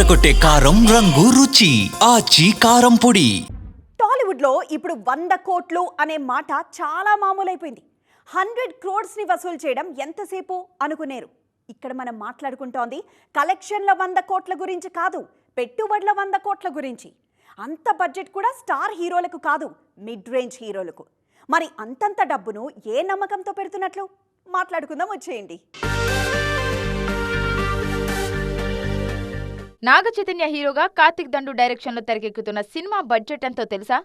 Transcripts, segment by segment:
అదరగొట్టే కారం రంగు రుచి ఆచి కారం పొడి. టాలీవుడ్ లో ఇప్పుడు 100 కోట్లు అనే మాట చాలా మామూలైపోయింది. 100 crores ని వసూలు చేయడం ఎంతసేపు అనుకునేరు. ఇక్కడ మనం మాట్లాడుకుంటోంది కలెక్షన్ల 100 కోట్ల గురించి కాదు, పెట్టుబడుల 100 కోట్ల గురించి. అంత బడ్జెట్ కూడా స్టార్ హీరోలకు కాదు, మిడ్ రేంజ్ హీరోలకు. మరి అంతంత డబ్బును ఏ నమ్మకంతో పెడుతున్నట్లు మాట్లాడుకుందాం, వచ్చేయండి. నాగ చైతన్య హీరోగా కార్తిక్ దండు డైరెక్షన్ లో తెరకెక్కుతున్న సినిమా బడ్జెట్ ఎంతో తెలుసా?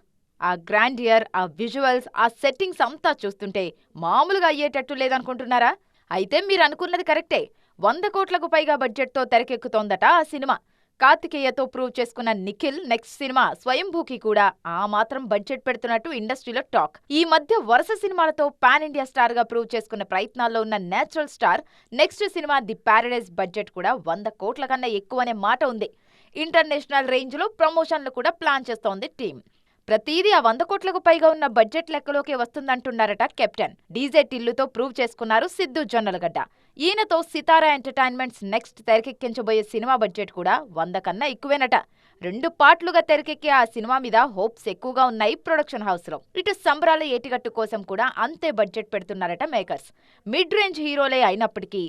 ఆ గ్రాండియర్, ఆ విజువల్స్, ఆ సెట్టింగ్స్ అంతా చూస్తుంటే మామూలుగా అయ్యేటట్టు లేదనుకుంటున్నారా? అయితే మీరు అనుకున్నది కరెక్టే. 100 కోట్లకు పైగా బడ్జెట్తో తెరకెక్కుతోందట ఆ సినిమా. కార్తికేయతో ప్రూవ్ చేసుకున్న నిఖిల్ నెక్స్ట్ సినిమా స్వయంభూకి కూడా ఆ మాత్రం బడ్జెట్ పెడుతున్నట్టు ఇండస్ట్రీలో టాక్. ఈ మధ్య వరుస సినిమాలతో పాన్ ఇండియా స్టార్ గా ప్రూవ్ చేసుకున్న ప్రయత్నాల్లో ఉన్న natural star next cinema the Paradise budget కూడా 100 కోట్ల కన్నా ఎక్కువనే మాట ఉంది. ఇంటర్నేషనల్ రేంజ్ లో ప్రమోషన్లు కూడా ప్లాన్ చేస్తోంది టీం. ప్రతిదీ ఆ 100 కోట్లకు పైగా ఉన్న బడ్జెట్ లెక్కలోకి వస్తుందంటున్నారట కెప్టెన్. డీజే టిల్లుతో ప్రూవ్ చేసుకున్నారు సిద్ధు జొన్నలగడ్డ. ఈయనతో సితారా ఎంటర్టైన్మెంట్స్ నెక్స్ట్ తెరకెక్కించబోయే సినిమా బడ్జెట్ కూడా 100 కన్నా ఎక్కువేనట. 2 పార్ట్లుగా తెరకెక్కే ఆ సినిమా మీద హోప్స్ ఎక్కువగా ఉన్నాయి ప్రొడక్షన్ హౌస్ లో. ఇటు సంబరాల ఏటిగట్టు కోసం కూడా అంతే బడ్జెట్ పెడుతున్నారట మేకర్స్. మిడ్ రేంజ్ హీరోలే అయినప్పటికీ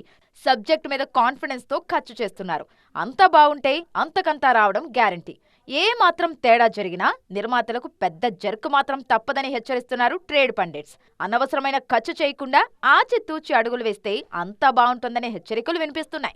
సబ్జెక్ట్ మీద కాన్ఫిడెన్స్ తో ఖర్చు చేస్తున్నారు. అంతా బావుంటే అంతకంతా రావడం గ్యారంటీ. ఏ మాత్రం తేడా జరిగినా నిర్మాతలకు పెద్ద జర్కు మాత్రం తప్పదని హెచ్చరిస్తున్నారు ట్రేడ్ పండిట్స్. అనవసరమైన ఖర్చు చేయకుండా ఆచితూచి అడుగులు వేస్తే అంతా బావుంటుందనే హెచ్చరికలు వినిపిస్తున్నాయి.